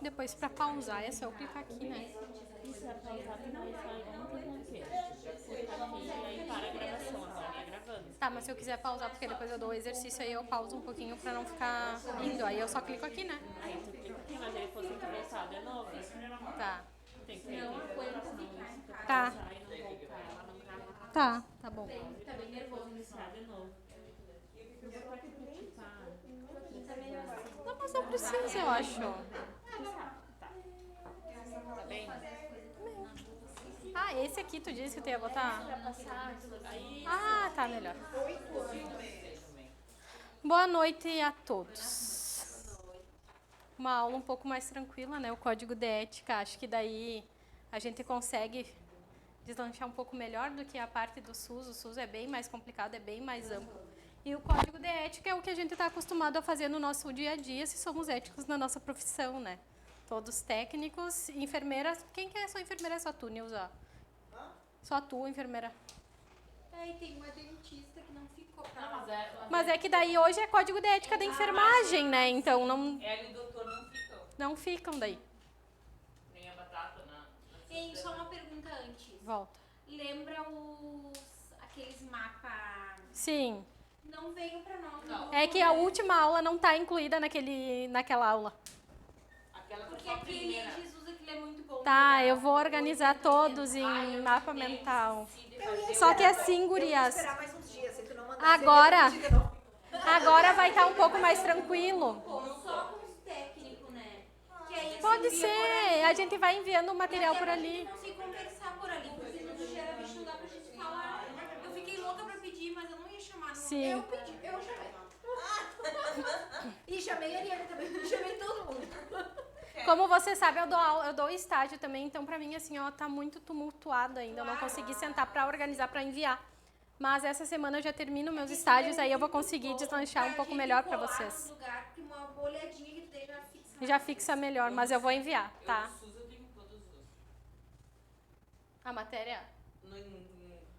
Depois para pausar é só eu clicar aqui, né? Isso é pausar que não sai ontem inteiro. Clica aqui e aí para a gravação, agora tá gravando. Tá, mas se eu quiser pausar, porque depois eu dou o exercício, aí eu pauso um pouquinho pra não ficar indo. Aí eu só clico aqui, né? Aí tu clica aqui, mas aí depois tem que voltar de novo. Tá. Tem que senão isso tu Tá. pausar e não voltar, ela não grava. Tá bom. Tá bem nervoso iniciar de novo. Eu vou aqui pra ti, tá? Não, mas não precisa, eu acho. Tá. Tá bem? Ah, esse aqui tu disse que tu ia botar? Pra passar, aí... Ah, tá, melhor. Boa noite a todos. Uma aula um pouco mais tranquila, né? O código de ética, acho que daí a gente consegue deslanchar um pouco melhor do que a parte do SUS. O SUS é bem mais complicado, é bem mais amplo. E o código de ética é o que a gente está acostumado a fazer no nosso dia a dia, se somos éticos na nossa profissão, né? Todos técnicos, enfermeiras. Quem que é só enfermeira? É só tu, Nilza? Só tu, enfermeira. É, e tem uma dentista que não ficou pra Não, lá. Mas é que daí hoje é código de ética da enfermagem, né? Então não, Ela e o doutor não ficam. não ficam daí. Nem a batata Ei, só uma pergunta antes. Volta. Lembra aqueles mapas? Sim. Não veio pra nós. Não. É que a última aula não está incluída naquela aula. Aquela foi Porque só a aquele primeira. Jesus, aquele é muito bom. Tá, eu vou organizar todos em mapa mental. Só que assim, gurias, esperar mais uns dias, se tu não mandar. agora vai estar um pouco mais tranquilo. Só com os técnicos, né? Que aí Pode se envia por ser, ali. a gente vai enviando o material por A ali. gente consegue conversar por ali, porque no gera bicho não dá pra gente falar. Eu fiquei louca pra pedir, mas eu não ia chamar. Sim. Eu pedi, eu chamei. E chamei a Ariane também, chamei todo mundo. Como você sabe, eu dou estágio também, então pra mim assim, ó, tá muito tumultuado ainda. Eu não consegui sentar pra organizar, pra enviar. Mas essa semana eu já termino meus estágios, aí eu vou conseguir deslanchar um pouco melhor pra vocês. Lugar, porque uma bolhadinha que tu daí já fixa. Já fixa melhor, mas eu vou enviar, tá? Eu, SUS, eu tenho todos os. A matéria? No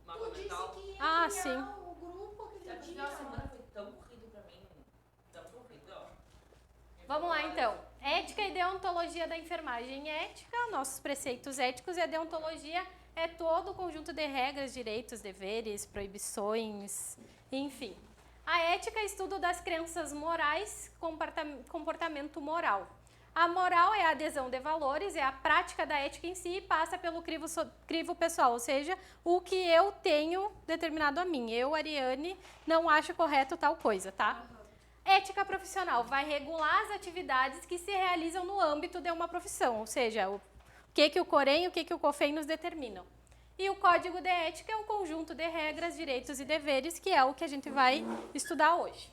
mapa Tu disse mental. que ia Ah, criar sim. o grupo aquele A dia. semana foi tão corrido pra mim. Tão corrido, ó. Vamos lá então. Ética e deontologia da enfermagem. Ética, nossos preceitos éticos, e a deontologia é todo o conjunto de regras, direitos, deveres, proibições, enfim. A ética é estudo das crenças morais, comportamento moral. A moral é a adesão de valores, é a prática da ética em si e passa pelo crivo pessoal, ou seja, o que eu tenho determinado a mim. Eu, Ariane, não acho correto tal coisa, tá? Ética profissional vai regular as atividades que se realizam no âmbito de uma profissão, ou seja, o que o Corém e o que o COFEM nos determinam. E o Código de Ética é um conjunto de regras, direitos e deveres, que é o que a gente vai estudar hoje.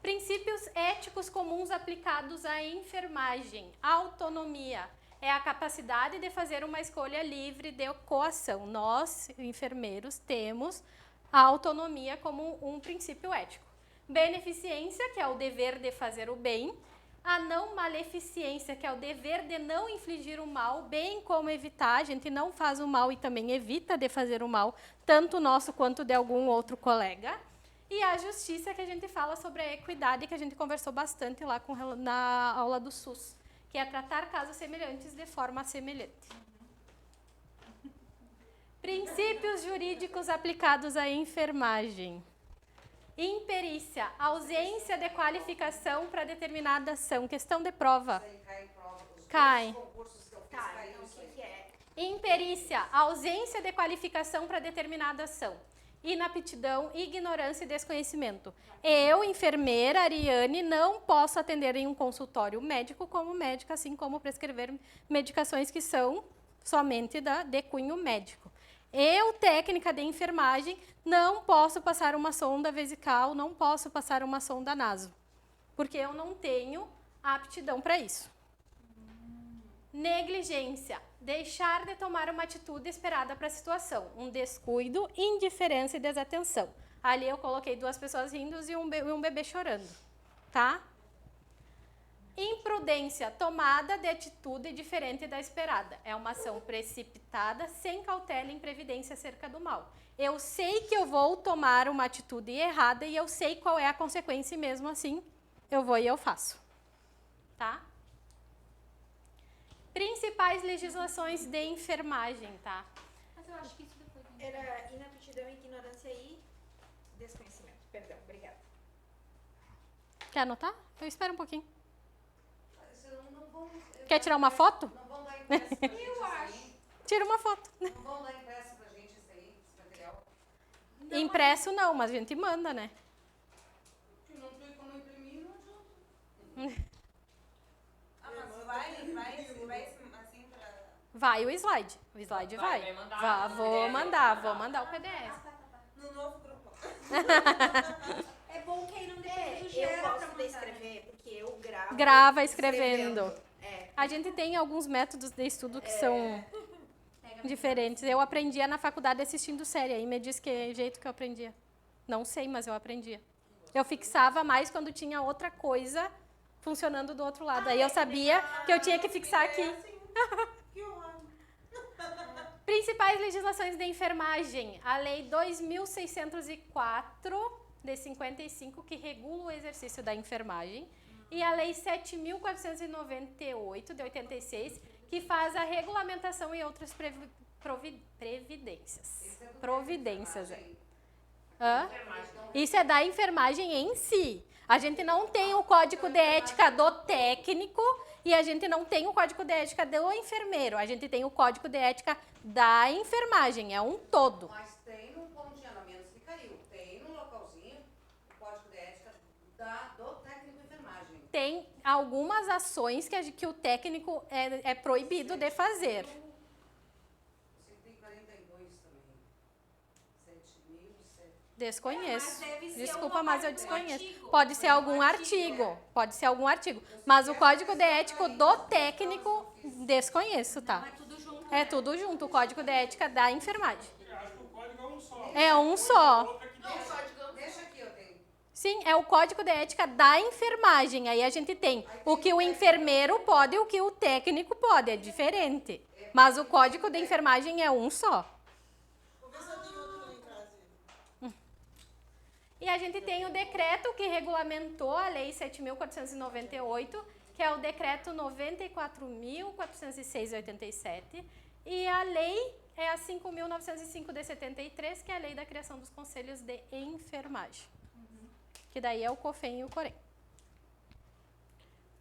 Princípios éticos comuns aplicados à enfermagem. Autonomia é a capacidade de fazer uma escolha livre de coação. Nós, enfermeiros, temos a autonomia como um princípio ético. Beneficência, que é o dever de fazer o bem. A não maleficência, que é o dever de não infligir o mal, bem como evitar. A gente não faz o mal e também evita de fazer o mal, tanto nosso quanto de algum outro colega. E a justiça, que a gente fala sobre a equidade, que a gente conversou bastante lá na aula do SUS, que é tratar casos semelhantes de forma semelhante. Princípios jurídicos aplicados à enfermagem. Imperícia, ausência de qualificação para determinada ação. Questão de prova. Cai. Tá, então o que é? Imperícia, ausência de qualificação para determinada ação. Inaptidão, ignorância e desconhecimento. Eu, enfermeira, Ariane, não posso atender em um consultório médico como médica, assim como prescrever medicações que são somente de cunho médico. Eu, técnica de enfermagem, não posso passar uma sonda vesical, não posso passar uma sonda naso, porque eu não tenho aptidão para isso. Negligência, deixar de tomar uma atitude esperada para a situação, um descuido, indiferença e desatenção. Ali eu coloquei 2 pessoas rindo e um bebê chorando, tá? Imprudência, tomada de atitude diferente da esperada. É uma ação precipitada, sem cautela e imprevidência acerca do mal. Eu sei que eu vou tomar uma atitude errada e eu sei qual é a consequência e mesmo assim eu vou e eu faço, tá? Principais legislações de enfermagem, tá? Mas eu acho que isso depois... Era inaptidão, ignorância e desconhecimento. Perdão, obrigada. Quer anotar? Eu espero um pouquinho. Não vão, Quer tirar uma foto? não vão dar impresso pra gente Eu acho. isso Tira uma foto. aí? Não vão dar impresso pra gente isso aí, esse material? Impresso não, mas a gente manda, né? Se não tem como imprimir, não adianta. Mas vai assim pra... Vai o slide. O slide vai. Vai mandar Vou o mandar o PDF. No novo grupo. É bom que aí não depende do Eu gera pra gosto de mandar. escrever, porque eu gravo. Grava escrevendo. É. A gente tem alguns métodos de estudo que são Pega diferentes. Eu aprendia na faculdade assistindo série. Aí me diz que jeito que eu aprendia. Não sei, mas eu aprendia. Eu fixava mais quando tinha outra coisa funcionando do outro lado. Aí eu sabia que eu tinha que fixar aqui. Que horror. Principais legislações de enfermagem. A Lei 2.604, de 55, que regula o exercício da enfermagem. E a Lei 7.498, de 86, que faz a regulamentação e outras previdências. Providências. Hã? Isso é da enfermagem em si. A gente não tem o código de ética do técnico e a gente não tem o código de ética do enfermeiro. A gente tem o código de ética da enfermagem, é um todo. Mas tem num pontilhamento de Caril, tem num localzinho o código de ética do técnico de enfermagem. Tem algumas ações que o técnico é proibido de fazer. 142 também. 7.007. Desconheço. Mas deve ser Desculpa, uma mas eu parte do desconheço. artigo. Pode ser algum artigo. Pode ser algum artigo. Mas o código de ético do técnico, desconheço, tá? É tudo junto. É tudo junto, o código de ética da enfermagem. Eu acho que o código é um só. É um só. Outra que Deixa aqui, eu tenho. Sim, é o código de ética da enfermagem. Aí a gente tem o que o enfermeiro pode e o que o técnico pode. É diferente. Mas o código de enfermagem é um só. E a gente tem o decreto que regulamentou a Lei 7.498, que é o decreto 94.406/87, e a lei é a 5.905 de 73, que é a lei da criação dos conselhos de enfermagem. Que daí é o COFEN e o COREM.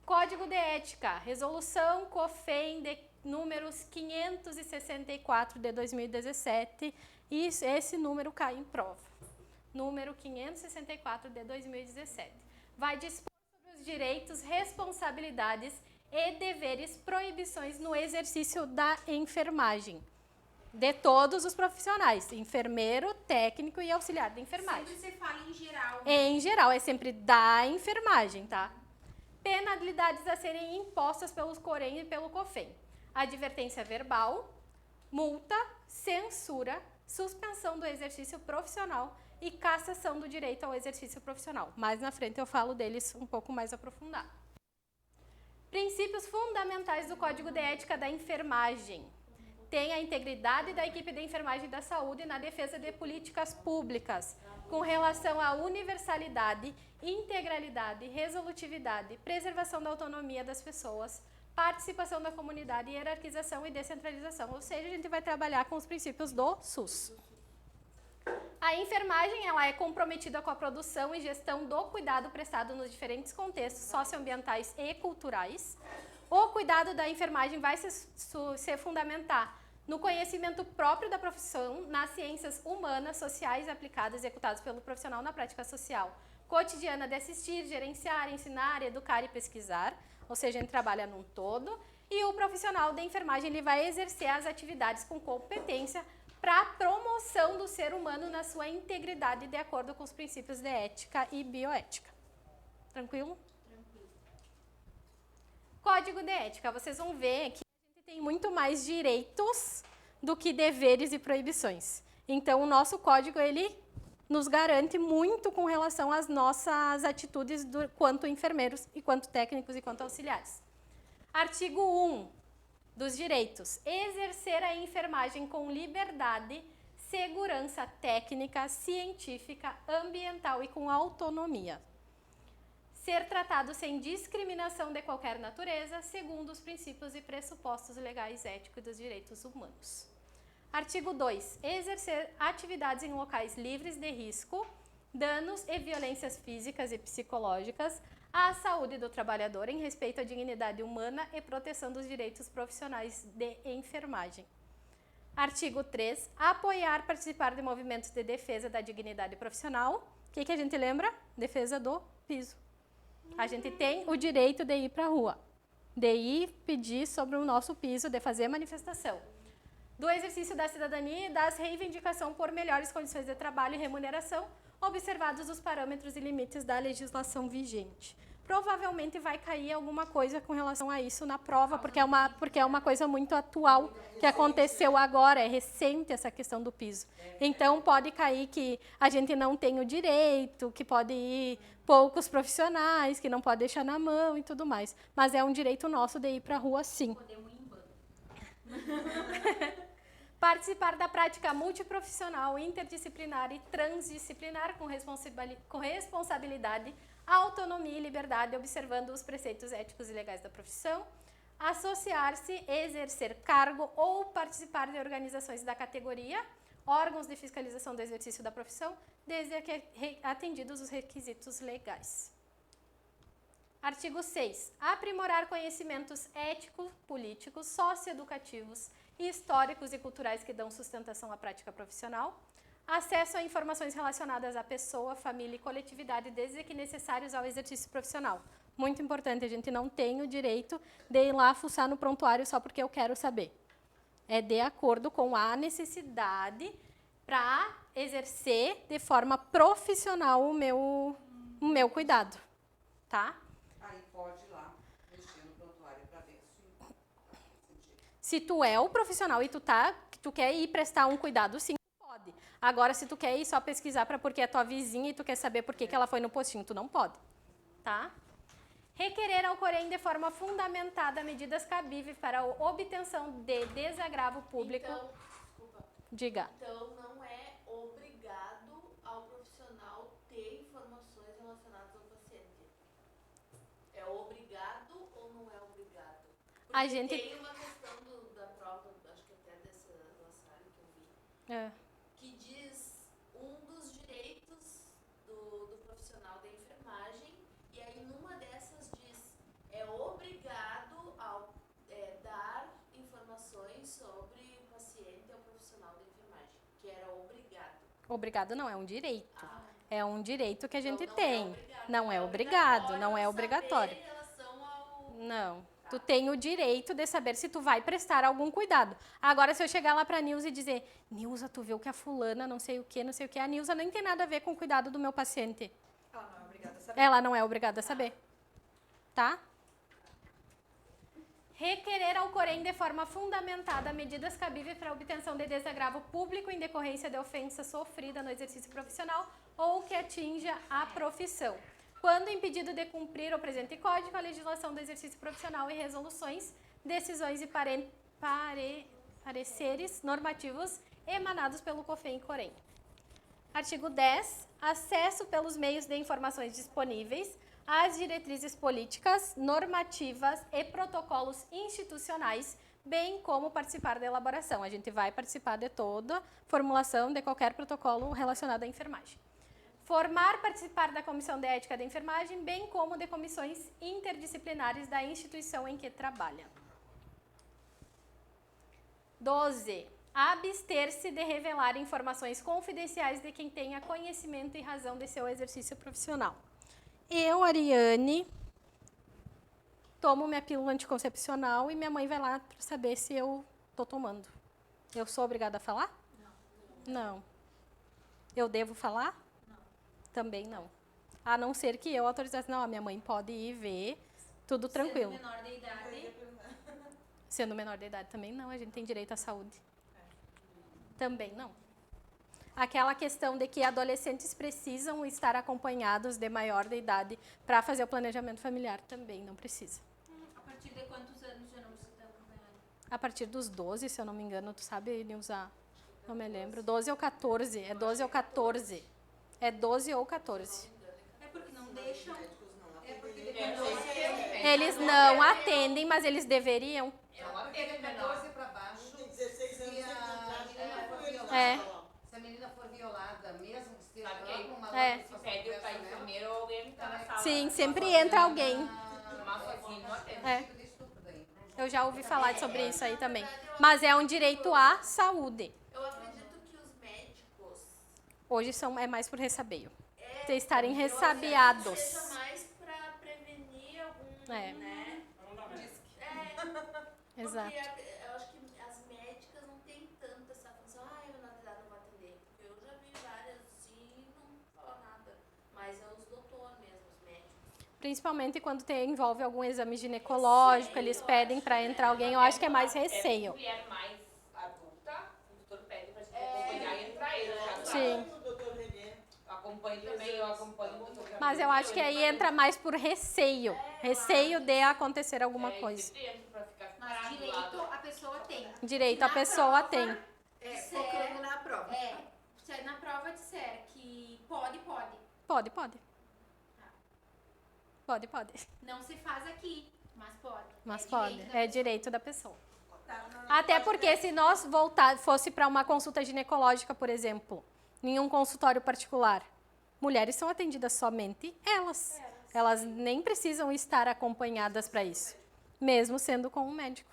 Código de ética, resolução COFEN de números 564 de 2017, e esse número cai em prova. Número 564 de 2017. Vai dispor sobre os direitos, responsabilidades e deveres, proibições no exercício da enfermagem. De todos os profissionais, enfermeiro, técnico e auxiliar de enfermagem. Sempre você fala em geral. Em geral, é sempre da enfermagem, tá? Penalidades a serem impostas pelo COREM e pelo COFEN. Advertência verbal, multa, censura, suspensão do exercício profissional e cassação do direito ao exercício profissional. Mais na frente eu falo deles um pouco mais aprofundado. Princípios fundamentais do Código de Ética da Enfermagem. Tem a integridade da equipe de enfermagem da saúde na defesa de políticas públicas, com relação à universalidade, integralidade, resolutividade, preservação da autonomia das pessoas, participação da comunidade, hierarquização e descentralização. Ou seja, a gente vai trabalhar com os princípios do SUS. A enfermagem ela é comprometida com a produção e gestão do cuidado prestado nos diferentes contextos socioambientais e culturais. O cuidado da enfermagem vai se fundamentar no conhecimento próprio da profissão, nas ciências humanas, sociais e aplicadas executadas pelo profissional na prática social cotidiana de assistir, gerenciar, ensinar, educar e pesquisar. Ou seja, a gente trabalha num todo. E o profissional da enfermagem ele vai exercer as atividades com competência para a promoção do ser humano na sua integridade de acordo com os princípios de ética e bioética. Tranquilo? Tranquilo. Código de ética. Vocês vão ver que a gente tem muito mais direitos do que deveres e proibições. Então, o nosso código, ele nos garante muito com relação às nossas atitudes quanto enfermeiros e quanto técnicos e quanto auxiliares. Artigo 1. Dos direitos, exercer a enfermagem com liberdade, segurança técnica, científica, ambiental e com autonomia. ser tratado sem discriminação de qualquer natureza, segundo os princípios e pressupostos legais, éticos e dos direitos humanos. Artigo 2. Exercer atividades em locais livres de risco, danos e violências físicas e psicológicas à saúde do trabalhador em respeito à dignidade humana e proteção dos direitos profissionais de enfermagem. Artigo 3. Apoiar, participar de movimentos de defesa da dignidade profissional. O que a gente lembra? Defesa do piso. A gente tem o direito de ir para a rua, de ir pedir sobre o nosso piso, de fazer manifestação. Do exercício da cidadania e das reivindicação por melhores condições de trabalho e remuneração, observados os parâmetros e limites da legislação vigente. Provavelmente vai cair alguma coisa com relação a isso na prova, porque é uma coisa muito atual, que aconteceu agora, é recente essa questão do piso. Então, pode cair que a gente não tem o direito, que pode ir poucos profissionais, que não pode deixar na mão e tudo mais. Mas é um direito nosso de ir para a rua, sim. Podemos ir em bando. Participar da prática multiprofissional, interdisciplinar e transdisciplinar com responsabilidade, autonomia e liberdade, observando os preceitos éticos e legais da profissão. Associar-se, exercer cargo ou participar de organizações da categoria, órgãos de fiscalização do exercício da profissão, desde que atendidos os requisitos legais. Artigo 6. Aprimorar conhecimentos éticos, políticos, socioeducativos, históricos e culturais que dão sustentação à prática profissional. Acesso a informações relacionadas à pessoa, família e coletividade, desde que necessários ao exercício profissional. Muito importante, a gente não tem o direito de ir lá fuçar no prontuário só porque eu quero saber. É de acordo com a necessidade para exercer de forma profissional o meu cuidado, tá? Aí pode ir lá, mexer no prontuário para ver se tu é o profissional e tu quer ir prestar um cuidado, sim, tu pode. Agora, se tu quer ir só pesquisar para porque é tua vizinha e tu quer saber por que ela foi no postinho, tu não pode, tá? Requerer ao Corém de forma fundamentada medidas cabíveis para a obtenção de desagravo público. Então, desculpa. Diga. Então, não é obrigado ao profissional ter informações relacionadas ao paciente. É obrigado ou não é obrigado? Porque A gente... tem uma questão da prova, acho que até dessa glossário que eu vi, É. que diz um dos direitos do profissional da enfermagem, e aí numa dessas diz, é obrigado ao dar informações sobre o paciente ao profissional da enfermagem, que era obrigado. Obrigado não, é um direito. É um direito que a gente Então, tem. Não é obrigado, não é obrigatório. Saber em relação ao... Não. Tu tem o direito de saber se tu vai prestar algum cuidado. Agora, se eu chegar lá pra Nilza e dizer, Nilza, tu viu que a fulana não sei o que, a Nilza nem tem nada a ver com o cuidado do meu paciente. Ela não é obrigada a saber. Ela não é obrigada a saber. Tá? Requerer ao Corém de forma fundamentada medidas cabíveis para a obtenção de desagravo público em decorrência de ofensa sofrida no exercício profissional ou que atinja a profissão. Quando impedido de cumprir o presente código, a legislação do exercício profissional e resoluções, decisões e pareceres normativos emanados pelo COFEM e Corém. Artigo 10. Acesso pelos meios de informações disponíveis às diretrizes políticas, normativas e protocolos institucionais, bem como participar da elaboração. A gente vai participar de toda a formulação de qualquer protocolo relacionado à enfermagem. Participar da Comissão de Ética da Enfermagem, bem como de comissões interdisciplinares da instituição em que trabalha. 12. Abster-se de revelar informações confidenciais de quem tenha conhecimento e razão de seu exercício profissional. Eu, Ariane, tomo minha pílula anticoncepcional e minha mãe vai lá para saber se eu estou tomando. Eu sou obrigada a falar? Não. Eu devo falar? Também não. A não ser que eu autorizasse. Não, a minha mãe pode ir ver, tudo tranquilo. Sendo menor de idade. Sendo menor de idade também não, a gente tem direito à saúde. Também não. Aquela questão de que adolescentes precisam estar acompanhados de maior de idade para fazer o planejamento familiar também não precisa. A partir de quantos anos já não precisa estar acompanhado? A partir dos 12, se eu não me engano, tu sabe, Nilza? Não me lembro. 12 ou 14. É 12 ou 14. É 12 ou 14. É porque não deixam. É Eles não atendem, mas eles deveriam. Ele é 14 pra baixo. Tem 16 anos, Se tem a menina for violada, É. se a menina for violada, mesmo que esteja Sabe lá que com uma É. outra Se pede pra situação, enfermeira ou alguém que tá na sala. Sim, sempre entra alguém. Mas sozinho não atende. É. tipo de estupro daí. Eu já ouvi falar sobre isso aí também. Mas é um direito à saúde. Eu acredito que os médicos Hoje é mais por ressabeio. De é, estarem eu acredito que ressabiados. seja mais pra prevenir algum, É. né? Exato. Porque eu acho que as médicas não têm tanto essa função, eu não vou atender. Porque eu já vi várias assim e não fala nada. Mas é os doutores mesmo, os médicos. Principalmente quando envolve algum exame ginecológico, eles pedem para entrar alguém. Eu acho que é mais receio. É mulher mais adulta, o doutor pede pra gente acompanhar e entrar ele. Já Sim. O doutor René. Acompanho também, eu acompanho o doutor. Mas eu acho que aí entra mais por receio. Receio de acontecer alguma coisa. Mas direito a pessoa tem. Direito a Na pessoa prova, tem. Focando na prova. Se na prova disser que pode. Pode. Pode. Não se faz aqui, mas pode. Mas É pode. direito da É direito da pessoa. Tá, Até porque se nós fosse para uma consulta ginecológica, por exemplo, em um consultório particular, mulheres são atendidas somente elas. Elas nem precisam estar acompanhadas para isso, mesmo sendo com um médico.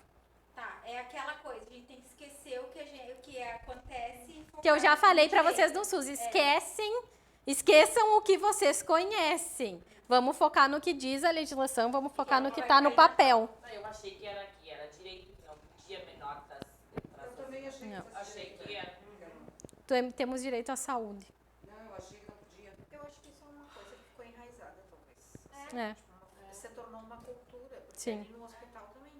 Tá, é aquela coisa, a gente tem que esquecer o que acontece. e Que eu focar já no falei para direito. vocês no SUS, esqueçam o que vocês conhecem. Vamos focar no que diz a legislação, vamos focar no que está no papel. Eu achei que era aqui, era direito, que não podia menor das Eu também achei Não. que fosse Achei que era. Temos direito à saúde. Não, eu achei que não podia. Eu acho que isso é uma coisa que ficou enraizada, talvez. É. Se tornou uma cultura. Porque Sim. ali no hospital também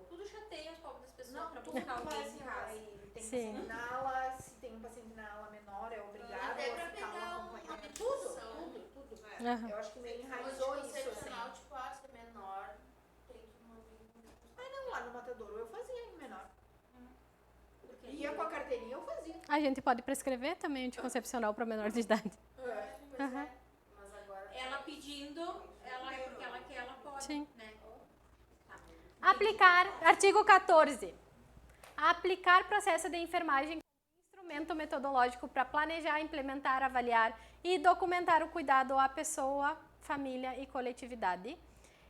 Tudo chateia os pobres das pessoas Não, pra tudo buscar vai alguém assim, em casa. tem Sim. paciente na ala, se tem um paciente na ala menor, é obrigado Até o pra hospital pegar a uma acompanhar. medicação. Tudo. Aham. Eu acho que meio Mas enraizou isso, assim. concepcional, tipo, se é menor, tem que manter. Não, lá no Matadouro eu fazia em menor. Ia com a carteirinha, eu fazia. A gente pode prescrever também anticoncepcional para menor de idade. Aham. Mas agora. Ela pedindo, ela é porque ela quer, ela pode. Sim. Né? Aplicar, artigo 14. Aplicar processo de enfermagem como instrumento metodológico para planejar, implementar, avaliar e documentar o cuidado à pessoa, família e coletividade.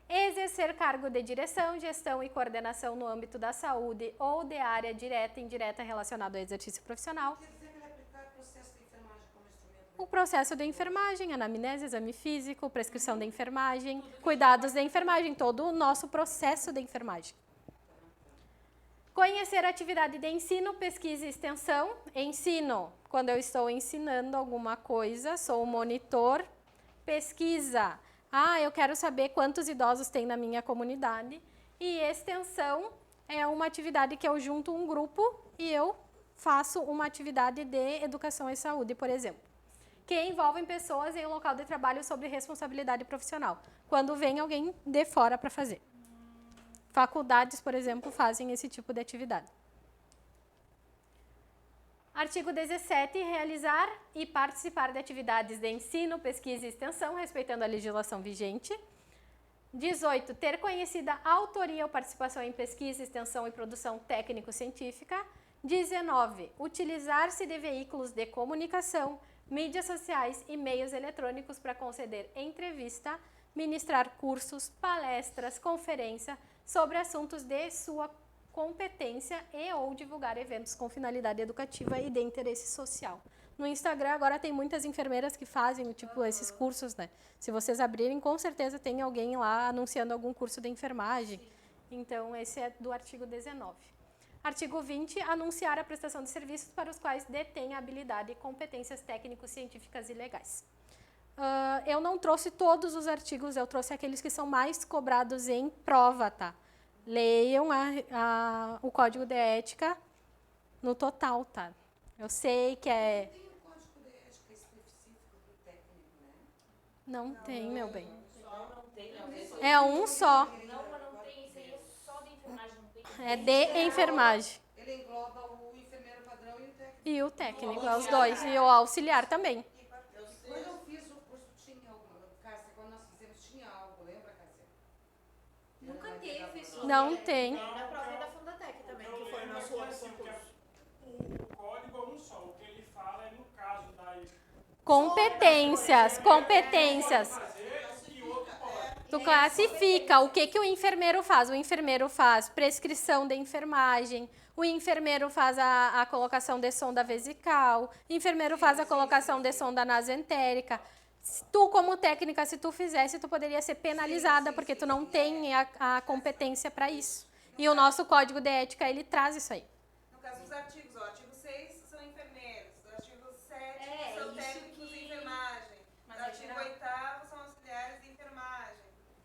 Exercer cargo de direção, gestão e coordenação no âmbito da saúde ou de área direta e indireta relacionada ao exercício profissional. Quer dizer que ele aplicar o processo de enfermagem como instrumento. O processo de enfermagem, anamnese, exame físico, prescrição de enfermagem, cuidados de enfermagem, todo o nosso processo de enfermagem. Conhecer a atividade de ensino, pesquisa e extensão. Ensino, quando eu estou ensinando alguma coisa, sou o monitor. Pesquisa, eu quero saber quantos idosos tem na minha comunidade. E extensão é uma atividade que eu junto um grupo e eu faço uma atividade de educação e saúde, por exemplo, que envolvem pessoas em um local de trabalho sobre responsabilidade profissional, quando vem alguém de fora para fazer. Faculdades, por exemplo, fazem esse tipo de atividade. Artigo 17. Realizar e participar de atividades de ensino, pesquisa e extensão, respeitando a legislação vigente. 18. Ter conhecida autoria ou participação em pesquisa, extensão e produção técnico-científica. 19. Utilizar-se de veículos de comunicação, mídias sociais e meios eletrônicos para conceder entrevista, ministrar cursos, palestras, conferência sobre assuntos de sua competência e ou divulgar eventos com finalidade educativa e de interesse social. No Instagram agora tem muitas enfermeiras que fazem esses cursos, né? Se vocês abrirem, com certeza tem alguém lá anunciando algum curso de enfermagem. Então, esse é do artigo 19. Artigo 20. Anunciar a prestação de serviços para os quais detém habilidade e competências técnico-científicas e legais. Eu não trouxe todos os artigos, eu trouxe aqueles que são mais cobrados em prova, tá? Leiam o Código de Ética no total, tá? Eu sei que é... Tem um código de ética específico do técnico, né? Não tem, meu bem. Não tem, não. É um só. Não, mas não tem, isso aí é só de enfermagem, não tem. É de enfermagem. Ele engloba o enfermeiro padrão e o técnico. E o técnico, é os dois. E o auxiliar também. Quando eu fiz o curso, tinha alguma... Cássia, quando nós fizemos, tinha algo, lembra? Não tem. Tem na prova da Fundatec também, que foi o nosso outro concurso. O código é um só, o que ele fala é no caso das Competências. fazer e outro pode. Tu classifica o que o enfermeiro faz. O enfermeiro faz prescrição de enfermagem, o enfermeiro faz a colocação de sonda vesical, o enfermeiro faz a colocação de sonda nasentérica. Tu, como técnica, se tu fizesse, tu poderia ser penalizada, porque tu não tem a competência para isso. E o nosso código de ética, ele traz isso aí. No caso dos artigos, ó, artigo 6 são enfermeiros, o artigo 7 são isso técnicos que- de enfermagem, Mas o é artigo geral. 8º são auxiliares de enfermagem,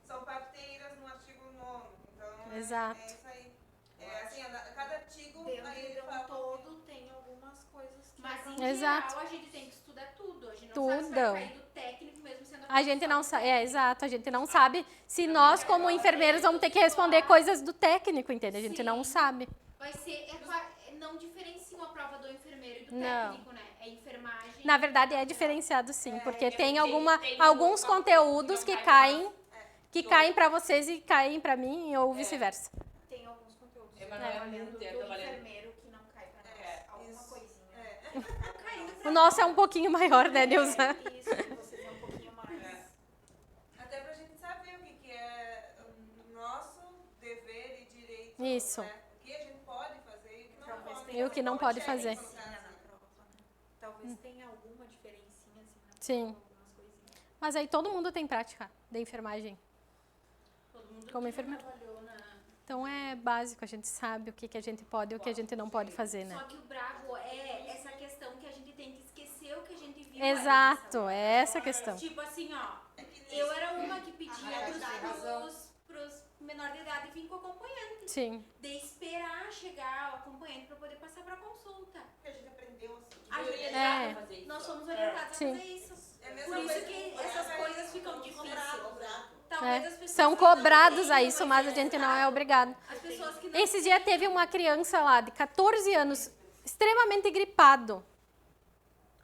são parteiras no artigo 9º, então Exato. é isso aí. É assim, cada artigo Dentro aí ele de um fala. todo tem algumas coisas que... Mas em Exato. geral a gente tem que estudar tudo. A gente não Tudo. sabe se vai cair do técnico mesmo sendo A gente não profissional. sabe, exato, a gente não sabe se nós, como enfermeiros, vamos ter que responder coisas do técnico, entende? A gente não sabe. Vai ser, não diferenciam a prova do enfermeiro e do Não. técnico, né? É enfermagem. Na verdade, é diferenciado sim, porque tem tem alguns um- conteúdos não que cai caem para vocês e caem para mim, ou vice-versa. Tem alguns conteúdos. Emanuela Do Monteiro, tá valendo. enfermeiro que não cai pra nós. Alguma isso. coisinha. O nosso é um pouquinho maior, né, Nilza? Isso, que vocês é um pouquinho mais... Até pra gente saber o que é o nosso dever e direito. Isso. Né? O que a gente pode fazer e o que não Talvez pode. E o que não pode fazer. diferencinha na prova, né? Talvez tenha alguma diferencinha, assim, na Sim. prova, algumas coisinhas. Mas aí todo mundo tem prática de enfermagem. Todo mundo Como que enfermeiro. trabalhou na... Então é básico, a gente sabe o que a gente pode e o que a gente não pode fazer, né? Só que o brabo é essa questão que a gente tem que esquecer o que a gente viu. Exato, é essa a questão. Tipo assim, ó, eu era uma que pedia pros menores de idade vir com o acompanhante. Sim. De esperar chegar o acompanhante pra poder passar pra consulta. Que a gente aprendeu assim. A gente, É. Fazer isso. nós somos orientados Sim. a fazer isso. É a Por mesma isso coisa que você essas vai coisas ficam difíceis. É. Talvez as pessoas São que não cobrados a tenham, isso, mas a gente não é obrigado. As pessoas que não Esse dia teve uma criança lá de 14 anos, extremamente gripado.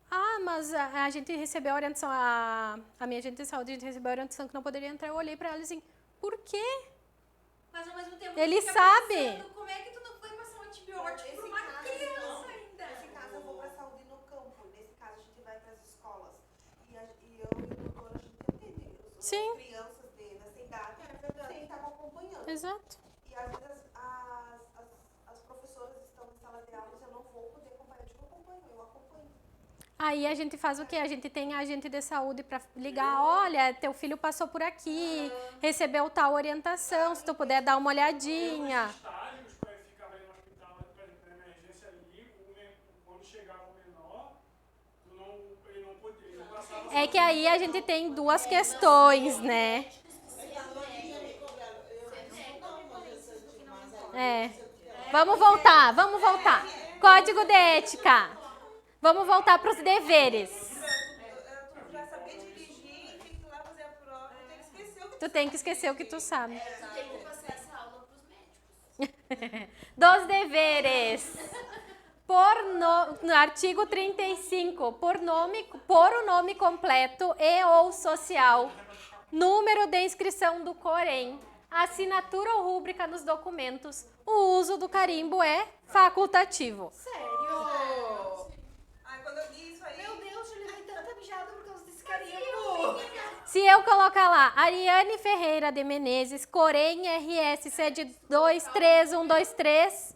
Ah, mas a gente recebeu a orientação, a minha agente de saúde, a gente recebeu a orientação que não poderia entrar. Eu olhei pra ela assim, por quê? Mas ao mesmo tempo Ele tu fica sabe. pensando, como é que tu não foi passar um antibiótico pra uma criança ainda? Nesse caso, eu vou para a saúde no campo. Nesse caso, a gente vai para as escolas. E eu e o doutor, a gente entende. Sim. As crianças dessa idade sem estar acompanhando. Exato. E às vezes as professoras estão em sala de aulas, eu não vou poder acompanhar. Eu digo, eu acompanho. Aí a gente faz o quê? A gente tem agente de saúde para ligar, olha, teu filho passou por aqui, recebeu tal orientação, se tu puder dar uma olhadinha. Estágios, quando ele ficava ali no hospital, por exemplo, na emergência ali, quando chegava o menor, ele não podia, ele não passava. É que aí a gente tem duas questões, né? É. Vamos voltar. Código de ética. Vamos voltar para os deveres. Tu já saber dirigir, tem que ir lá fazer a prova, tem que esquecer o que Tu tem que esquecer o que tu sabe. Tu tem que passar essa aula pros médicos. Dos deveres. No artigo 35, por o nome completo e ou social, número de inscrição do Corém, assinatura ou rúbrica nos documentos, o uso do carimbo é facultativo. Sério? Ai, quando eu li isso aí. Meu Deus, eu levei tanta mijada por causa desse carimbo. Se eu colocar lá, Ariane Ferreira de Menezes, Corém RS, sede 233123,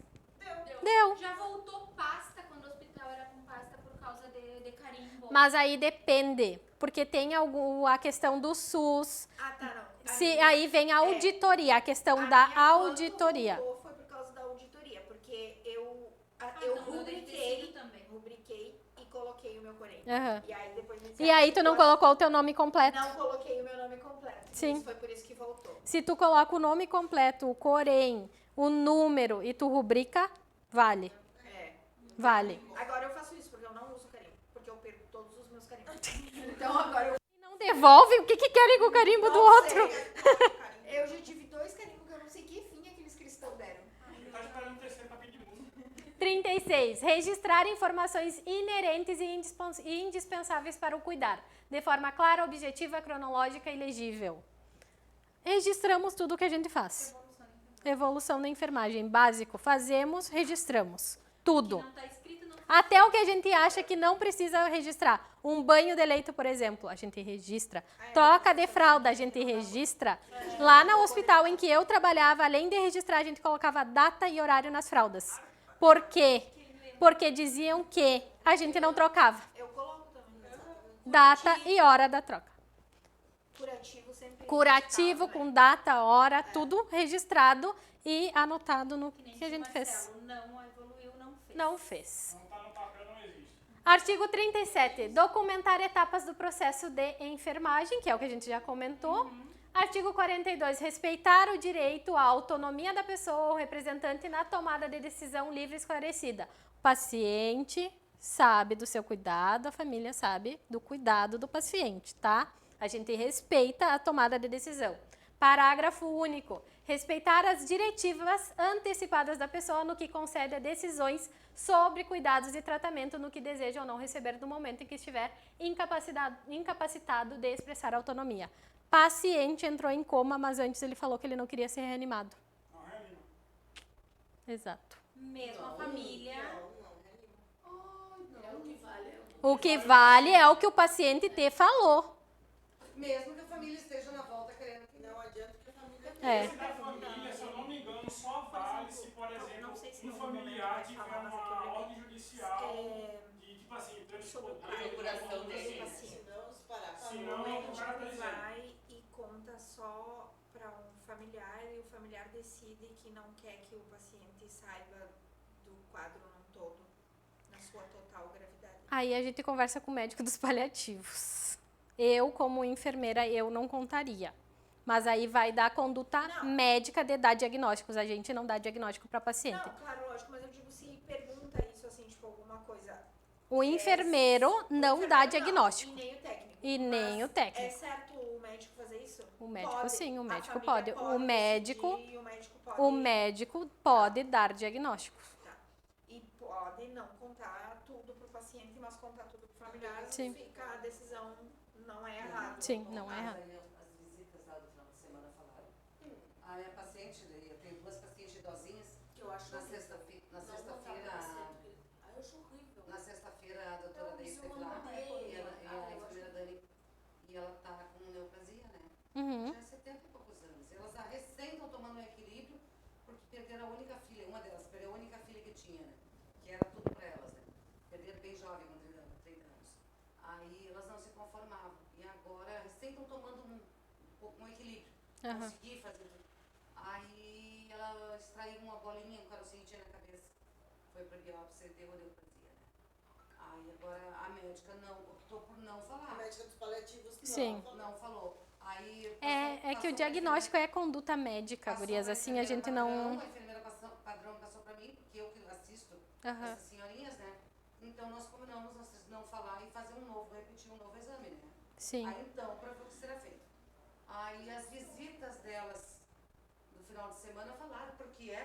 deu. Já voltou pasta quando o hospital era com pasta por causa de carimbo. Mas aí depende, porque tem a questão do SUS, Ah, tá, não. aí vem a auditoria, a questão da auditoria. Quando foi por causa da auditoria, porque eu então, deve ter sido também. rubriquei e coloquei o meu Corém. Aham. E aí depois me E aí tu não colocou o teu nome completo. Não coloquei o meu nome completo. Sim. Isso foi por isso que voltou. Se tu coloca o nome completo, o Corém, o número e tu rubrica, vale. É. Vale. Agora eu faço isso, porque eu não uso carimbo. Porque eu perco todos os meus carimbos. Então agora eu Não devolve, o que querem com o carimbo do outro? sei. Eu já tive 2 carimbos que eu não sei que fim aqueles cristãos deram. Ele tá esperando o terceiro pra pedir muito. 36. Registrar informações inerentes e indispensáveis para o cuidar, de forma clara, objetiva, cronológica e legível. Registramos tudo o que a gente faz. Evolução na enfermagem. Básico. Fazemos, registramos. Tudo. Não tá escrito, não Até o que a gente acha que não precisa registrar. Um banho de leito, por exemplo, a gente registra. Troca de fralda, a gente registra. Lá no hospital em que eu trabalhava, além de registrar, a gente colocava data e horário nas fraldas. Por quê? Porque diziam que a gente não trocava. Eu coloco também. Data e hora da troca. Curativo sempre. Curativo, registrado, né? com data, hora, tudo registrado e anotado no que a gente fez. Marcelo não evoluiu, não fez. Não fez. Não tá no papel, não existe. Artigo 37. Documentar etapas do processo de enfermagem, que é o que a gente já comentou. Artigo 42. Respeitar o direito à autonomia da pessoa ou representante na tomada de decisão livre e esclarecida. O paciente sabe do seu cuidado, a família sabe do cuidado do paciente, tá? A gente respeita a tomada de decisão. Parágrafo único. Respeitar as diretivas antecipadas da pessoa no que concede a decisões sobre cuidados e tratamento no que deseja ou não receber no momento em que estiver incapacitado de expressar autonomia. Paciente entrou em coma, mas antes ele falou que ele não queria ser reanimado. Não reanima. Exato. Mesmo a família. É o que vale. O que vale é o que o paciente te falou. Mesmo que a família esteja na volta querendo que não adianta que a família É. Esse da família, se eu não me engano, só vale se, por exemplo, não sei se um no momento familiar vai tiver falar, mas é que eu uma lembrei. ordem judicial de, tipo assim, Sobre o transporte, procuração dele. paciente. senão O o cara tá médico dizendo. vai e conta só para um familiar e o familiar decide que não quer que o paciente saiba do quadro num todo, na sua total gravidade. Aí a gente conversa com o médico dos paliativos. Eu, como enfermeira, eu não contaria. Mas aí vai dar conduta Não. médica de dar diagnósticos. A gente não dá diagnóstico para paciente. Não, claro, lógico, mas eu digo se pergunta isso assim, tipo, alguma coisa. O enfermeiro não dá diagnóstico. E nem o técnico. E nem Mas o técnico. É certo o médico fazer isso? O médico, Pode. sim, o A médico família pode. O médico, decidir e o médico pode. o médico pode dar diagnósticos. Tá. E pode não contar tudo pro paciente, mas contar tudo pro familiar. Sim. Fica a decisão não é errada. Sim, não é errado. As visitas lá do final de semana falaram. A minha paciente, eu tenho duas pacientes idosinhas. Que eu acho Na horrível. sexta-feira, Não contar pra paciente. Ah, eu acho horrível. na sexta-feira a doutora Não, Deise isso esteve eu lá não e odeio. a Ah, eu enfermeira Dani, e ela tá com neoplasia, né? Uhum. Já é 70 e poucos anos. Elas recém estão tomando um equilíbrio porque perderam a única filha, uma delas perdeu a única filha que tinha, né? Que era tudo para elas, né? Perderam bem jovem, com 30 anos. Aí elas não se conformavam. E agora recém estão tomando um equilíbrio. Aham. Consegui fazer tudo. Aí ela extraiu uma bolinha, um carocinho tinha na cabeça. Foi para biópsia e deu a neoplasia, né? Aí agora a médica optou por não falar. A médica dos paliativos não. Sim. Não falou. Aí É que o diagnóstico é conduta médica, gurias. Assim a gente não. A enfermeira padrão passou pra mim, porque eu que assisto Aham. essas senhorinhas, né? Então nós combinamos nós não falar e fazer repetir um novo exame, né? Sim. Aí então, para ver o que será feito. Aí as visitas delas no final de semana falaram, porque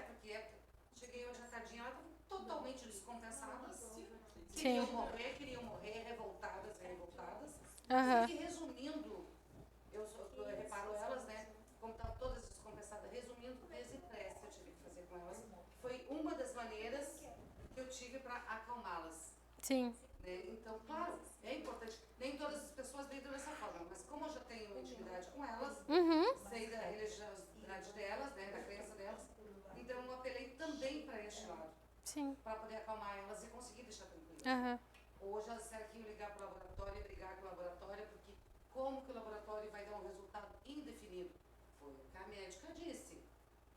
cheguei hoje à tardinha, elas estavam totalmente descompensadas. Queriam morrer, revoltadas. Aham. E resumindo, eu reparo elas, né? Como estavam todas descompensadas, resumindo, o desestresse que eu tive que fazer com elas, foi uma das maneiras que eu tive para acalmá-las. Sim. Né? Então, claro, é importante. Nem todas as pessoas lidam dessa forma, mas como eu já tenho intimidade com elas, Uhum. sei da religiosidade delas, né, da crença delas, então eu apelei também para este lado, Sim. para poder acalmar elas e conseguir deixar tranquilas. Aham. Hoje elas disseram que iam ligar para o laboratório e brigar com o laboratório, porque como que o laboratório vai dar um resultado indefinido? Foi o que a médica disse.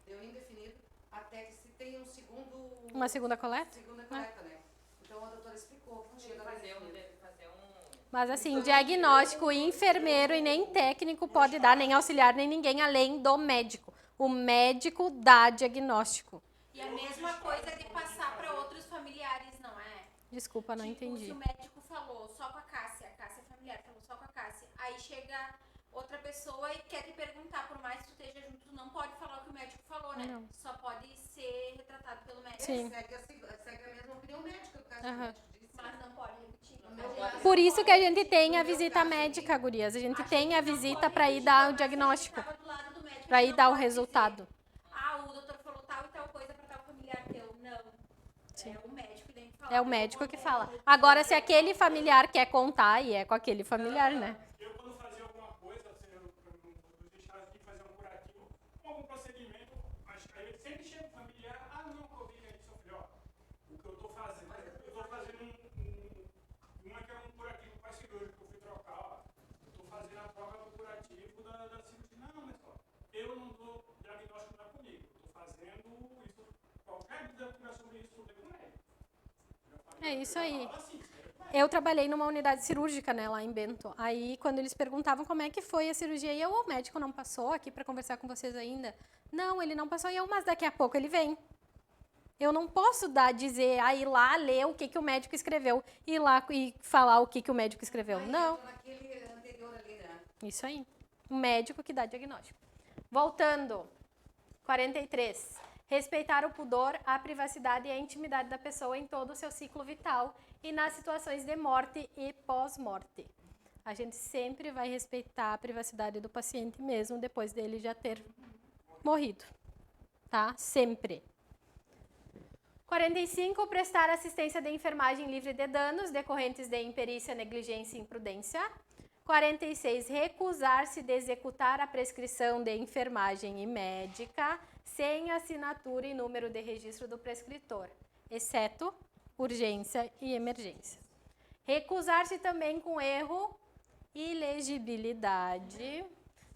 Deu indefinido até que se tenha Uma segunda coleta? segunda coleta, né? Então a doutora explicou que tinha dado indefinido. Deve fazer um... Mas assim, diagnóstico, enfermeiro e nem técnico pode dar, nem auxiliar, nem ninguém além do médico. O médico dá diagnóstico. E a mesma coisa de passar para outros familiares, não é? Desculpa, não Tipo, entendi. se o médico falou só com a Cássia é familiar, falou só com a Cássia, aí chega outra pessoa e quer te perguntar, por mais que tu esteja junto, tu não pode falar o que o médico falou, né? Não. Só pode ser retratado pelo médico. Sim. Segue a mesma opinião médica, no caso que o Aham. médico disse. Mas não pode repetir. Por isso que a gente tem a visita médica, gurias. A gente tem a visita para ir dar o diagnóstico, para ir dar o resultado. Ah, o doutor Isso. É o médico que tem que falar. É o médico que fala. Agora, se aquele familiar quer contar, e é com aquele familiar, né? Eu, quando fazia alguma coisa, assim, eu deixava aqui fazer um curativo, com algum procedimento, acho que aí sempre chega um familiar, ah, não, Covid é isso, eu falei, ó, o que eu tô fazendo uma que era um curativo para cirúrgico, que eu fui trocar, ó, eu tô fazendo a troca do curativo da cirurgia. Não, mas ó, eu não dou diagnóstico não é comigo, eu tô fazendo isso, qualquer dúvida que tiver sobre isso, tudo é com ele. É isso aí. Eu trabalhei numa unidade cirúrgica, né, lá em Bento. Aí, quando eles perguntavam como é que foi a cirurgia, e eu, o médico não passou aqui para conversar com vocês ainda? Não, ele não passou. E eu, mas daqui a pouco ele vem. Eu não posso ir lá ler o que o médico escreveu, ir lá e falar o que o médico escreveu. Não. Naquele anterior ali, né? Isso aí. O médico que dá diagnóstico. Voltando. 43. Respeitar o pudor, a privacidade e a intimidade da pessoa em todo o seu ciclo vital e nas situações de morte e pós-morte. A gente sempre vai respeitar a privacidade do paciente mesmo depois dele já ter morrido. Tá? Sempre. 45. Prestar assistência de enfermagem livre de danos decorrentes de imperícia, negligência e imprudência. 46. Recusar-se de executar a prescrição de enfermagem e médica sem assinatura e número de registro do prescritor, exceto urgência e emergência. Recusar-se também com erro e ilegibilidade,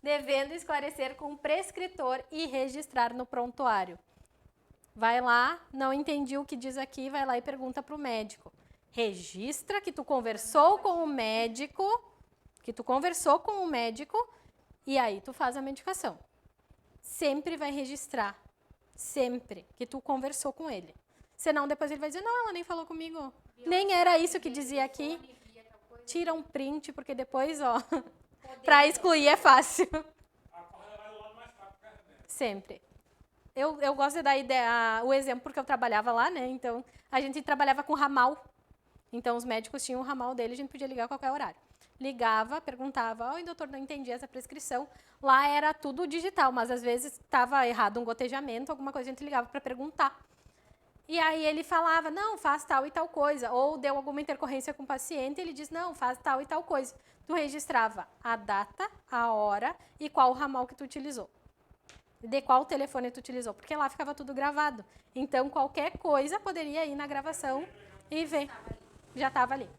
devendo esclarecer com o prescritor e registrar no prontuário. Vai lá, não entendi o que diz aqui, vai lá e pergunta para o médico. Registra que tu conversou com o médico, e aí tu faz a medicação. Sempre vai registrar, sempre, que tu conversou com ele. Senão depois ele vai dizer, não, ela nem falou comigo. Nem era isso que dizia aqui. Tira um print, porque depois, ó, para excluir é fácil. Sempre. Eu gosto de dar o exemplo porque eu trabalhava lá, né? Então, a gente trabalhava com ramal. Então, os médicos tinham o ramal dele, a gente podia ligar a qualquer horário. Ligava, perguntava, oi, doutor, não entendi essa prescrição. Lá era tudo digital, mas às vezes estava errado um gotejamento, alguma coisa, a gente ligava para perguntar. E aí ele falava, não, faz tal e tal coisa. Ou deu alguma intercorrência com o paciente, ele diz, não, faz tal e tal coisa. Tu registrava a data, a hora e qual ramal que tu utilizou. De qual telefone tu utilizou, porque lá ficava tudo gravado. Então, qualquer coisa poderia ir na gravação e ver. Já estava ali.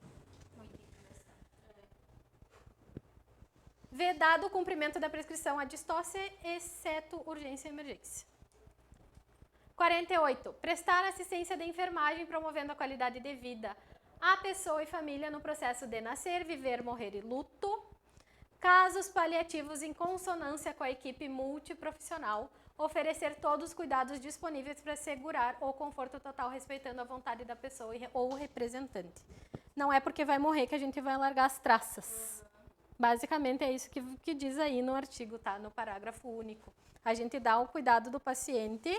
Vedado o cumprimento da prescrição à distância, exceto urgência e emergência. 48. Prestar assistência de enfermagem promovendo a qualidade de vida à pessoa e família no processo de nascer, viver, morrer e luto. Casos paliativos em consonância com a equipe multiprofissional. Oferecer todos os cuidados disponíveis para assegurar o conforto total, respeitando a vontade da pessoa ou representante. Não é porque vai morrer que a gente vai largar as traças. Basicamente é isso que diz aí no artigo, tá? No parágrafo único. A gente dá o cuidado do paciente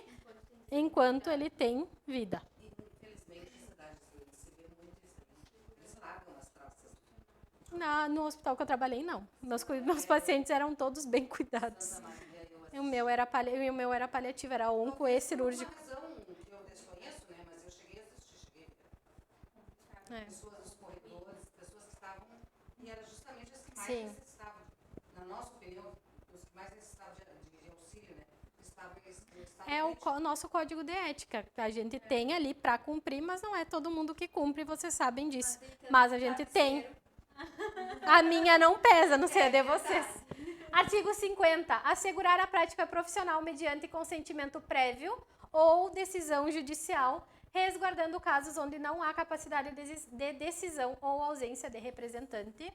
enquanto ele tem vida. Infelizmente, na cidade se vê muito isso. Eles largam as traças. No hospital que eu trabalhei, não. Meus pacientes eram todos bem cuidados. E o meu era paliativo, era onco e cirúrgico. Uma razão que eu desconheço, né? Mas eu cheguei a assistir, pessoas nos corredores, pessoas que estavam, e era justamente as que mais necessitavam, na nossa opinião, os que mais necessitavam de auxílio, né? É o nosso código de ética, que a gente tem ali para cumprir, mas não é todo mundo que cumpre, vocês sabem disso. Mas a gente tem. A minha não pesa, não sei a de vocês. Artigo 50. Assegurar a prática profissional mediante consentimento prévio ou decisão judicial, resguardando casos onde não há capacidade de decisão ou ausência de representante.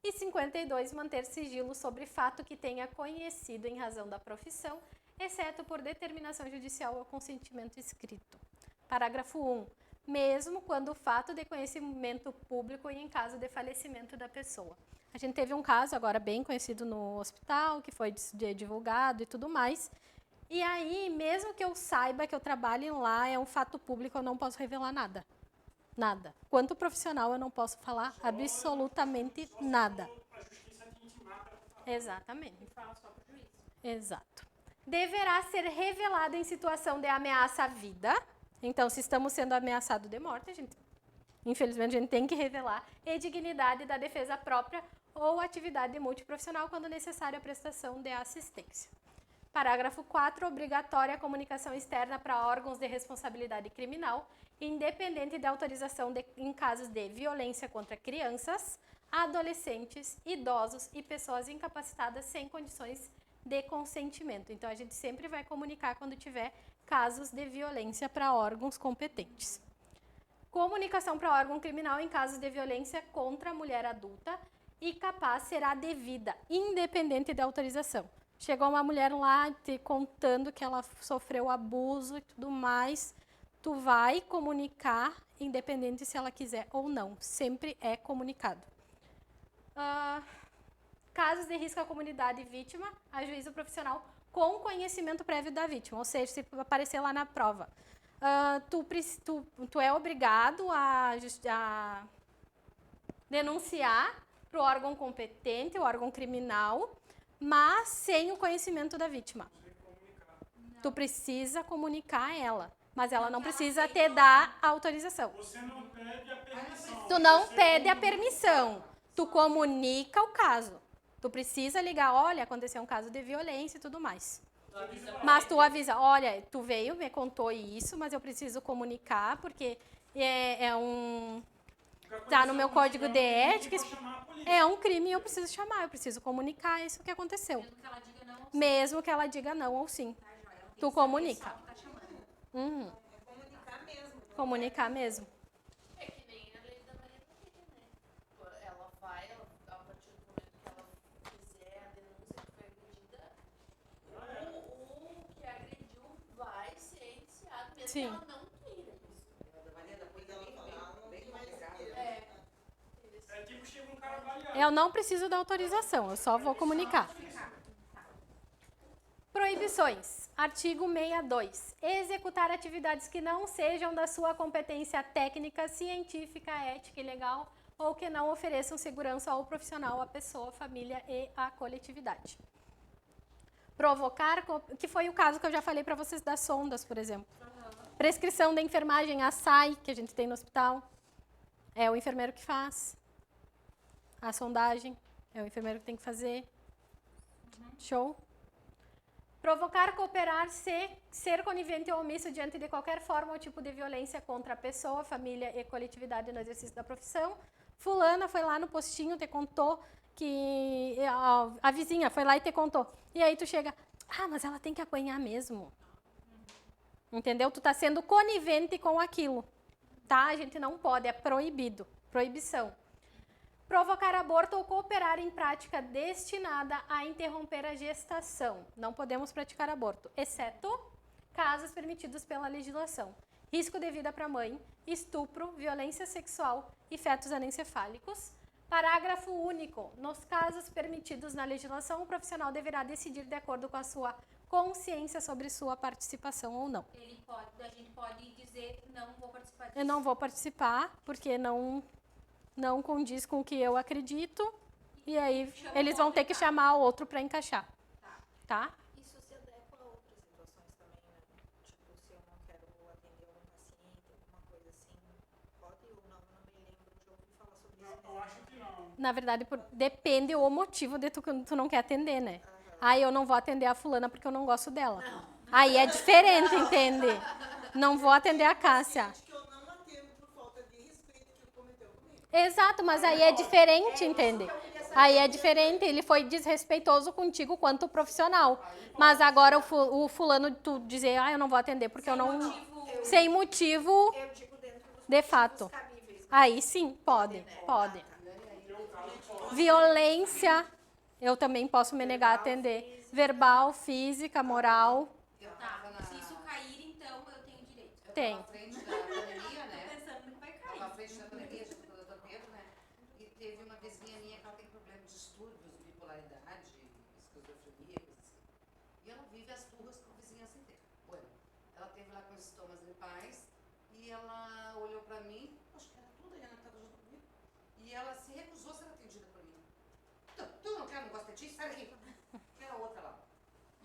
E 52. Manter sigilo sobre fato que tenha conhecido em razão da profissão, exceto por determinação judicial ou consentimento escrito. Parágrafo 1. Mesmo quando o fato de conhecimento público e em caso de falecimento da pessoa. A gente teve um caso agora bem conhecido no hospital, que foi divulgado e tudo mais. E aí, mesmo que eu saiba que eu trabalhe lá, é um fato público, eu não posso revelar nada. Nada. Quanto profissional, eu não posso falar absolutamente nada. Exatamente. Exato. Deverá ser revelado em situação de ameaça à vida. Então, se estamos sendo ameaçados de morte, infelizmente, a gente tem que revelar e dignidade da defesa própria ou atividade multiprofissional quando necessária a prestação de assistência. Parágrafo 4. Obrigatória a comunicação externa para órgãos de responsabilidade criminal, independente da autorização em casos de violência contra crianças, adolescentes, idosos e pessoas incapacitadas sem condições de consentimento. Então, a gente sempre vai comunicar quando tiver casos de violência para órgãos competentes. Comunicação para órgão criminal em casos de violência contra a mulher adulta e capaz será devida, independente da autorização. Chegou uma mulher lá te contando que ela sofreu abuso e tudo mais, tu vai comunicar, independente se ela quiser ou não. Sempre é comunicado. Casos de risco à comunidade vítima, a juízo profissional com conhecimento prévio da vítima, ou seja, se aparecer lá na prova. Tu é obrigado a denunciar para o órgão competente, o órgão criminal, mas sem o conhecimento da vítima. Tu precisa comunicar a ela, mas ela não precisa te dar a autorização. Você não pede a permissão. Tu não pede a permissão, tu comunica o caso. Tu precisa ligar, olha, aconteceu um caso de violência e tudo mais. Mas tu avisa, olha, tu veio, me contou isso, mas eu preciso comunicar, porque tá no meu código de ética, é um crime e eu preciso chamar, eu preciso comunicar isso que aconteceu. Mesmo que ela diga não ou sim. Tu comunica. Uhum. Comunicar mesmo. Comunicar mesmo. É que nem a lei da Maria Antônia, né? Ela vai, a partir do momento que ela fizer a denúncia que foi agredida, o que agrediu vai ser indiciado, mesmo Sim. que ela não queira. Da Maria da Coisa bem complicado. É tipo, chega um cara baleado. Eu não preciso da autorização, eu só vou comunicar. Proibições. Artigo 62. Executar atividades que não sejam da sua competência técnica, científica, ética e legal ou que não ofereçam segurança ao profissional, à pessoa, à família e à coletividade. Provocar, que foi o caso que eu já falei para vocês das sondas, por exemplo. Prescrição da enfermagem, a SAI, que a gente tem no hospital, é o enfermeiro que faz. A sondagem, é o enfermeiro que tem que fazer. Show? Provocar, cooperar, ser conivente ou omisso diante de qualquer forma ou tipo de violência contra a pessoa, família e coletividade no exercício da profissão. Fulana foi lá no postinho, te contou que... A vizinha foi lá e te contou. E aí tu chega, mas ela tem que apanhar mesmo. Entendeu? Tu tá sendo conivente com aquilo. Tá? A gente não pode, é proibido. Proibição. Provocar aborto ou cooperar em prática destinada a interromper a gestação. Não podemos praticar aborto, exceto casos permitidos pela legislação. Risco de vida para a mãe, estupro, violência sexual e fetos anencefálicos. Parágrafo único. Nos casos permitidos na legislação, o profissional deverá decidir de acordo com a sua consciência sobre sua participação ou não. A gente pode dizer, não vou participar disso. Eu não vou participar, porque não condiz com o que eu acredito, e aí eles vão ter que chamar outro para encaixar. Tá? Isso se adequa a outras situações também, né? Tipo, se eu não quero atender um paciente, alguma coisa assim, pode ou não? Eu não me lembro, já ouvi falar sobre isso. Eu acho que não. Na verdade, depende o motivo de tu não quer atender, né? Aí eu não vou atender a fulana porque eu não gosto dela. Aí é diferente, entende? Não vou atender a Cássia. Que eu não atendo por falta de respeito que ele cometeu comigo. Exato, mas aí é diferente, entende? Aí é diferente, ele foi desrespeitoso contigo quanto profissional. Mas agora o fulano, tu dizer, eu não vou atender porque eu não... Sem motivo, Eu digo dentro dos de fato. cabíveis. Aí sim, pode. Violência, eu também posso me negar a atender. Verbal, física, moral, Se isso cair, então eu tenho direito. tem. À frente da pandemia, né? Pensando que vai cair. Estava à frente da pandemia, junto com o Dr. Pedro, né? E teve uma vizinha minha que ela tem problema de distúrbios, bipolaridade, esquizofrenia, coisa assim. E ela vive as turras com a vizinhança inteira. Bueno, ela teve lá com sintomas gripais e ela olhou pra mim, acho que era tudo, a Ana estava junto comigo, e ela se recusou a ser atendida por mim. Tu não quer, não gosta de ti? Sai daqui. Era a outra lá.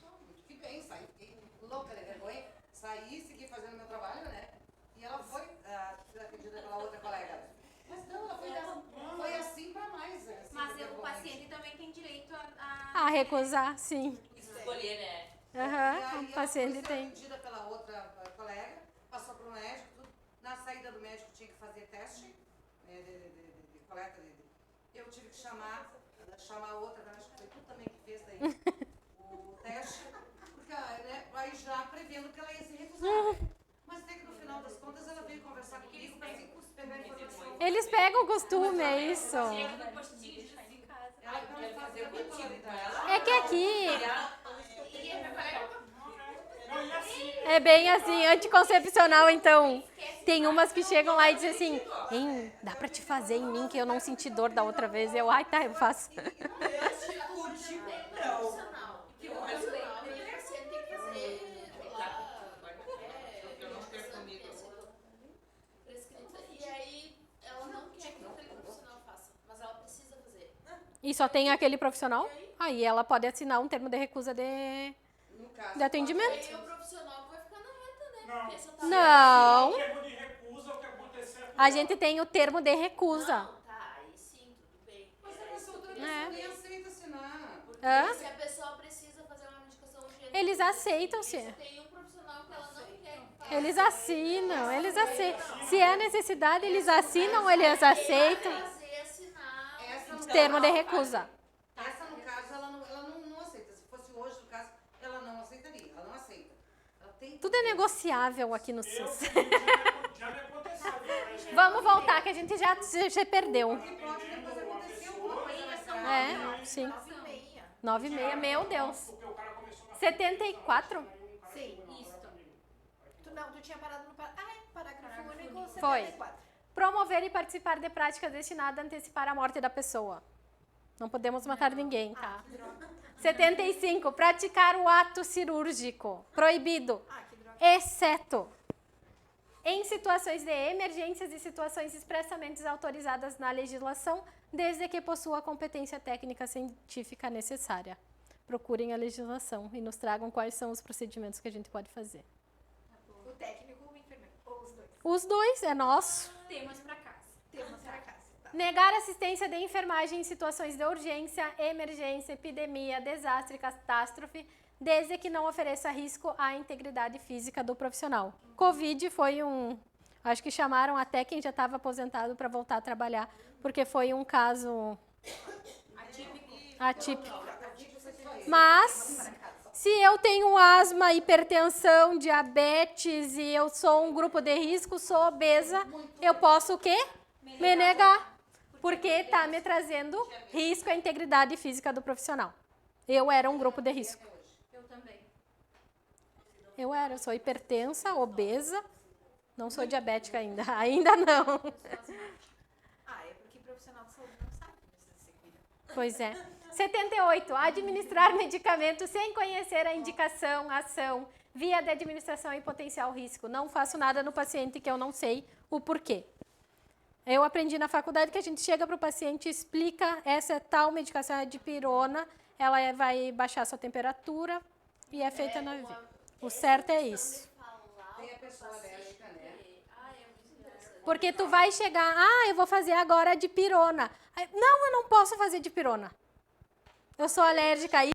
Não, muito que bem, saí, fiquei louca de vergonha. Saí, segui fazendo meu trabalho, né? atendida pela outra colega. Mas não, ela foi assim pra mais. Assim, Mas o vergonha. paciente também tem direito A recusar, sim. Escolher, né? Aham, E aí o paciente ela foi tem. atendida pela outra colega, passou pro médico, tudo. Na saída do médico tinha que fazer teste de coleta. Eu tive que chamar a outra, acho que foi tu também que fez daí o teste, porque aí já prevendo que ela ia se recusar. Né? Mas até que no final das contas ela veio conversar comigo para assim, pegar informação. Eles pegam o costume, é isso. Chega no postinho e diz assim, Ela quero fazer fazia contigo. ela. É que aqui E minha colega Não, e assim, é bem assim, anticoncepcional, então. Tem umas que chegam lá e dizem assim, hein, dá pra te fazer em mim que eu não senti dor da outra vez. Eu, ai, tá, eu faço. Profissional. Que o profissional e o paciente tem que fazer lá. eu não quero comigo. Prescrita. E aí, ela não quer que aquele profissional faça, mas ela precisa fazer. E só tem aquele profissional? Aí ela pode assinar um termo de recusa de No caso, de atendimento. E aí o profissional vai ficar na reta, né? Não. Porque você tá Não. o termo de recusa, o que acontecer é A gente tem o termo de recusa. Não, tá, aí sim, tudo bem. Mas a pessoa É. nem aceita assinar. Porque Hã? se a pessoa precisa fazer uma medicação urgente, Eles aceitam, e sim. se tem um profissional que ela não quer que faça, Eles assinam, eles aceitam. Se é necessidade, eles assinam, eles aceitam. fazer assinar. Essa no Termo de recusa. Essa, no caso, ela não aceita. Se fosse hoje, no caso, ela não aceitaria. Ela não aceita. Ela tem Tudo é negociável aqui no Eu, SUS. já me aconteceu, viu? Vamos voltar, que a gente já perdeu. Porque pode depois acontecer alguma coisa mais grave. É, sim. 9h30, meu Deus. Porque o cara começou na 74? Sim, isso. Tu tinha parado no parágrafo único, Foi. 74. Promover e participar de práticas destinadas a antecipar a morte da pessoa. Não podemos matar ninguém, tá? 75. Praticar o ato cirúrgico. Proibido. Que droga. Exceto em situações de emergências e situações expressamente autorizadas na legislação, desde que possua a competência técnica científica necessária. Procurem a legislação e nos tragam quais são os procedimentos que a gente pode fazer. O técnico ou o enfermeiro? Ou os dois? Os dois, é nosso. Temas pra casa. Temos pra casa. Tá. Negar assistência de enfermagem em situações de urgência, emergência, epidemia, desastre, catástrofe, desde que não ofereça risco à integridade física do profissional. Covid foi acho que chamaram até quem já estava aposentado para voltar a trabalhar, porque foi um caso atípico. Mas, se eu tenho asma, hipertensão, diabetes e eu sou um grupo de risco, sou obesa, eu posso o quê? Me negar. Porque está me trazendo risco à integridade física do profissional. Eu era um grupo de risco. Eu também. Eu sou hipertensa, obesa, não sou diabética ainda. Ainda não. É porque profissional de saúde não sabe que precisa se cuidar. Pois é. 78. Administrar medicamentos sem conhecer a indicação, ação, via de administração e potencial risco. Não faço nada no paciente que eu não sei o porquê. Eu aprendi na faculdade que a gente chega para o paciente e explica essa tal medicação é dipirona, ela vai baixar sua temperatura e é feita na via. O certo é isso. Tem a pessoa alérgica, né? Porque tu vai chegar, eu vou fazer agora a dipirona. Aí, não, eu não posso fazer dipirona. Eu sou alérgica a isso.